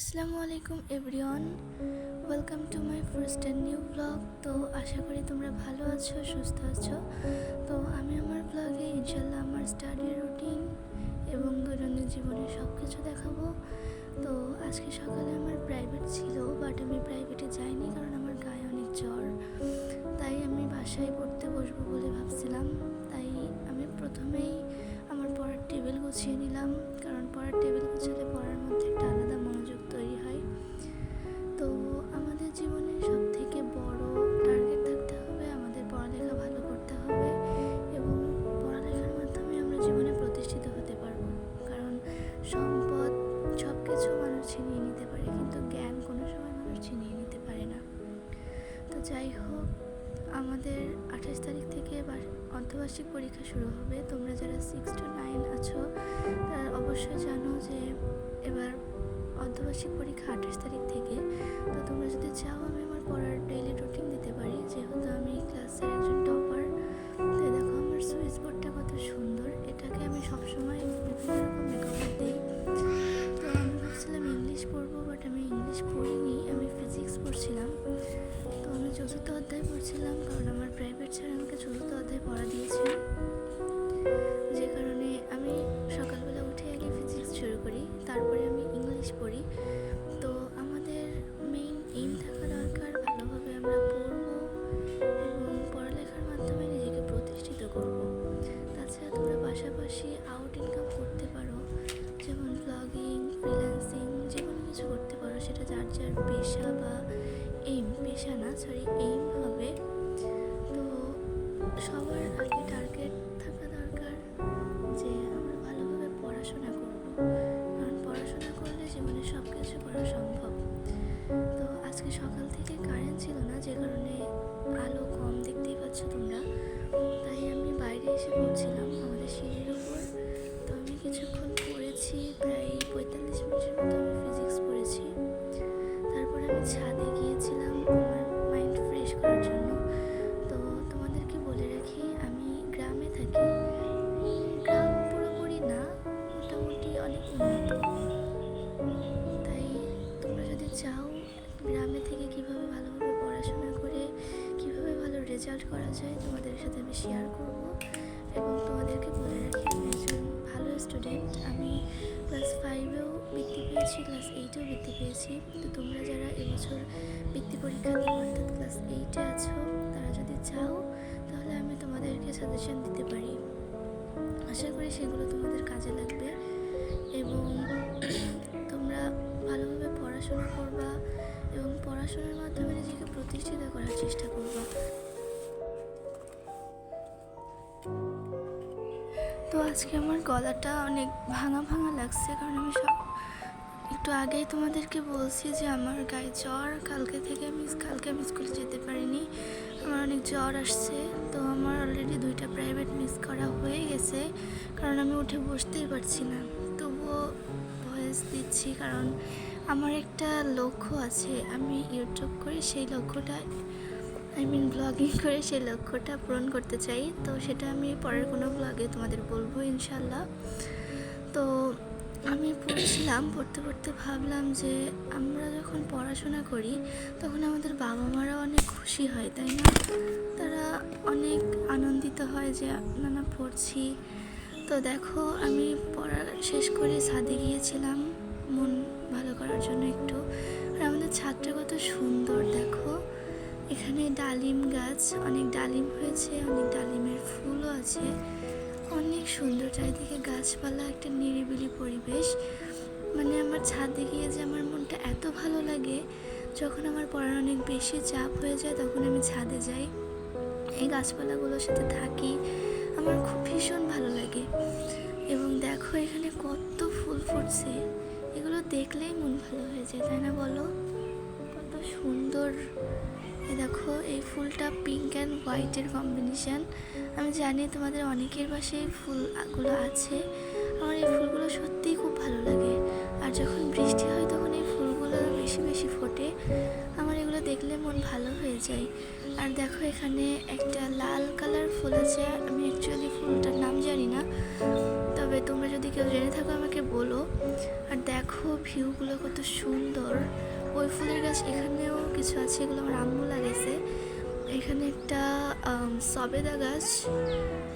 আসসালামু আলাইকুম everyone, welcome to my first and new blog. তো আশা করি তোমরা ভালো আছো, সুস্থ আছো। তো আমি আমার ব্লগে ইনশাল্লাহ আমার স্টাডি রুটিন এবং দৈনন্দিন জীবনের সব কিছু দেখাবো। তো আজকে সকালে আমার প্রাইভেট ছিল, বাট আমি প্রাইভেটে যাইনি কারণ আমার গায়ে অনেক জ্বর। তাই আমি বাসায় পড়তে বসবো বলে ভাবছিলাম। তাই আমি প্রথমেই আমার পড়ার টেবিল গুছিয়ে নিলাম, কারণ পড়ার টেবিল গুছালে পড়ার মধ্যে একটা আলাদা মনোযোগ তৈরি হয়। তো আমাদের জীবনে সব থেকে বড় টার্গেট থাকতে হবে, আমাদের পড়ালেখা ভালো করতে হবে এবং পড়ালেখার মাধ্যমে আমরা জীবনে প্রতিষ্ঠিত হতে পারবো। কারণ সম্পদ সব কিছু মানুষ ছিনিয়ে নিতে পারে, কিন্তু জ্ঞান কোনো সময় মানুষ ছিনিয়ে নিতে পারে না। তো যাই হোক, আমাদের 28 তারিখ থেকে অর্ধবার্ষিক পরীক্ষা শুরু হবে। তোমরা যারা 6 to 9 আছো তারা অবশ্যই জানো যে এবার অর্ধবার্ষিক পরীক্ষা 28 তারিখ থেকে। তো তোমরা যদি চাও আমি আমার পড়ার ডেইলি রুটিন দিতে পারি, যেহেতু আমি ক্লাসের একজন টপার। তো দেখো আমার সুইচ বোর্ডটা কত সুন্দর, এটাকে আমি সবসময় বিভিন্ন রকম মেকআপ দিই। তো আমি ভাবছিলাম ইংলিশ পড়বো, বাট আমি ইংলিশ পড়িনি, আমি ফিজিক্স পড়ছিলাম। তো আমি চতুর্থ অধ্যায় পড়ছিলাম, কারণ আমার প্রাইভেট স্যার আমাকে চতুর্থ অধ্যায় পড়া দিয়েছিলেন, যে কারণে আমি সকালবেলা উঠে আগে ফিজিক্স শুরু করি, তারপরে আমি ইংলিশ পড়ি। তো আমাদের মেইন এইম থাকা দরকার, ভালোভাবে আমরা পড়বো এবং পড়ালেখার মাধ্যমে নিজেকে প্রতিষ্ঠিত করব। তাছাড়া তোমরা পাশাপাশি আউট ইনকাম করতে পারো, যেমন ব্লগিং, ফ্রিল্যান্সিং, যে কোনো কিছু করতে পারো। সেটা যার যার পেশা বা এইম, পেশা না সরি এইম হবে। তো সবার আগে টার্গেট থাকা দরকার যে আমরা ভালোভাবে পড়াশোনা করব, কারণ পড়াশোনা করলে জীবনে সব কিছু করা সম্ভব। তো আজকে সকাল থেকে কারেন্ট ছিল না, যে কারণে আলো কম দেখতেই পাচ্ছ তোমরা। তাই আমি বাইরে এসে পড়ছিলাম আমাদের সিঁড়ির উপর। তো আমি কিছুক্ষণ পড়েছি, প্রায় 45 মিনিটের মতো আমি ফিজিক্স পড়েছি। তারপরে আমি ছাদে গিয়েছিলাম আমার মাইন্ড ফ্রেশ করার জন্য। তো তোমাদেরকে বলে রাখি, আমি গ্রামে থাকি। গ্রাম পুরোপুরি না, মোটামুটি অনেক উন্নত। তাই তোমরা যদি চাও গ্রামে থেকে কিভাবে ভালোভাবে পড়াশোনা করে কিভাবে ভালো রেজাল্ট করা যায়, তোমাদের সাথে আমি শেয়ার করব। এবং তোমাদেরকে বলে রাখি, আমি একজন ভালো স্টুডেন্ট। আমি ক্লাস 5-এও বৃত্তি পেয়েছি, ক্লাস 8-এও বৃত্তি পেয়েছি। তো তোমরা যারা এবছর বৃত্তি পরীক্ষা দেবো, অর্থাৎ ক্লাস 8-এ আছো, তারা যদি চাও তাহলে আমি তোমাদেরকে সাজেশন দিতে পারি। আশা করি সেগুলো তোমাদের কাজে লাগবে এবং তোমরা ভালোভাবে পড়াশোনা করবা এবং পড়াশোনার মাধ্যমে নিজেকে প্রতিষ্ঠিত করার চেষ্টা করবা। তো আজকে আমার গলাটা অনেক ভাঙা ভাঙা লাগছে, কারণ আমি একটু আগেই তোমাদেরকে বলছি যে আমার গায়ে জ্বর। কালকে আমি স্কুলে যেতে পারিনি, আমার অনেক জ্বর আসছে। তো আমার অলরেডি 2টা প্রাইভেট মিস করা হয়ে গেছে, কারণ আমি উঠে বসতেই পারছি না। তবুও ভয়েস দিচ্ছি, কারণ আমার একটা লক্ষ্য আছে, আমি ইউটিউব করে সেই লক্ষ্যটা ব্লগিং করে সেই লক্ষ্যটা পূরণ করতে চাই। তো সেটা আমি পরের কোনো ব্লগে তোমাদের বলবো ইনশাল্লাহ। তো আমি পড়তে পড়তে ভাবলাম যে আমরা যখন পড়াশোনা করি তখন আমাদের বাবা মারা অনেক খুশি হয়, তাই না? তারা অনেক আনন্দিত হয় যে না পড়ছি। তো দেখো আমি পড়া শেষ করে ছাদে গিয়েছিলাম মন ভালো করার জন্য একটু। আর আমাদের ছাদটা কত সুন্দর দেখো, এখানে ডালিম গাছ, অনেক ডালিম হয়েছে, অনেক ডালিমের ফুলও আছে, অনেক সুন্দর চারিদিকে গাছপালা, একটা নিরিবিলি পরিবেশ। মানে আমার ছাদে গিয়ে যে আমার মনটা এত ভালো লাগে, যখন আমার পড়ার অনেক বেশি চাপ হয়ে যায় তখন আমি ছাদে যাই, এই গাছপালাগুলোর সাথে থাকি, আমার খুব ভীষণ ভালো লাগে। এবং দেখো এখানে কত ফুল ফুটছে, এগুলো দেখলেই মন ভালো হয়ে যায়, তাই না বলো? কত সুন্দর। দেখো এই ফুলটা পিঙ্ক অ্যান্ড হোয়াইটের কম্বিনেশান। আমি জানি তোমাদের অনেকের বাসায় এই ফুলগুলো আছে, আমার এই ফুলগুলো সত্যিই খুব ভালো লাগে। আর যখন বৃষ্টি হয় তখন এই ফুলগুলো বেশি বেশি ফোটে, আমার এগুলো দেখলে মন ভালো হয়ে যায়। আর দেখো এখানে একটা লাল কালার ফুল আছে, আমি অ্যাকচুয়ালি ফুলটার নাম জানি না, তবে তোমরা যদি কেউ জেনে থাকো আমাকে বলো। আর দেখো ভিউগুলো কত সুন্দর। ওই ফুলের গাছ এখানেও কিছু আছে, এগুলো আমার আম্মু লাগাইছে। এখানে একটা সবেদা গাছ,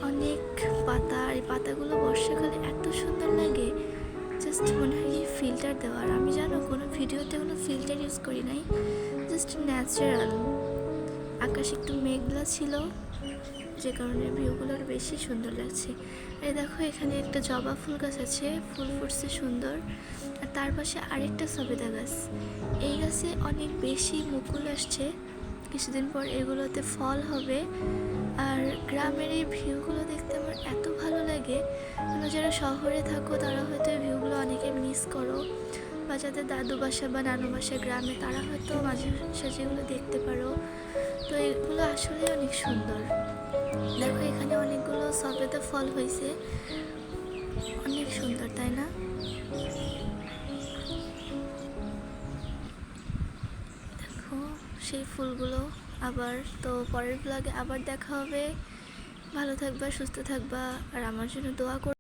অনেক পাতা, আর এই পাতাগুলো বর্ষাকালে এত সুন্দর লাগে, জাস্ট মনে হয় ফিল্টার দেওয়ার। আমি জানো কোনো ভিডিওতে কোনো ফিল্টার ইউজ করি নাই, জাস্ট ন্যাচারাল। আকাশ একটু মেঘলা ছিল, যে কারণে ভিউগুলো আরও বেশি সুন্দর লাগছে। এই দেখো এখানে একটা জবা ফুল গাছ আছে, ফুল ফুটছে সুন্দর। আর তার পাশে আরেকটা সবেদা গাছ, এই গাছে অনেক বেশি মুকুল আসছে, কিছুদিন পর এগুলোতে ফল হবে। আর গ্রামের এই ভিউগুলো দেখতে আমার এত ভালো লাগে। তোমরা যারা শহরে থাকো তারা হয়তো এই ভিউগুলো অনেকে মিস করো, বা যাদের দাদু বাসা বা নানু বাসা গ্রামে, তারা হয়তো মাঝে সাঝে এগুলো দেখতে পারো। তো এগুলো আসলে অনেক সুন্দর। দেখো এখানে অনেকগুলো সবেদা ফল হয়েছে, অনেক সুন্দর তাই না? দেখো সেই ফুলগুলো। আবার তো পরের ব্লগে আবার দেখা হবে। ভালো থাকবা, সুস্থ থাকবা, আর আমার জন্য দোয়া করো।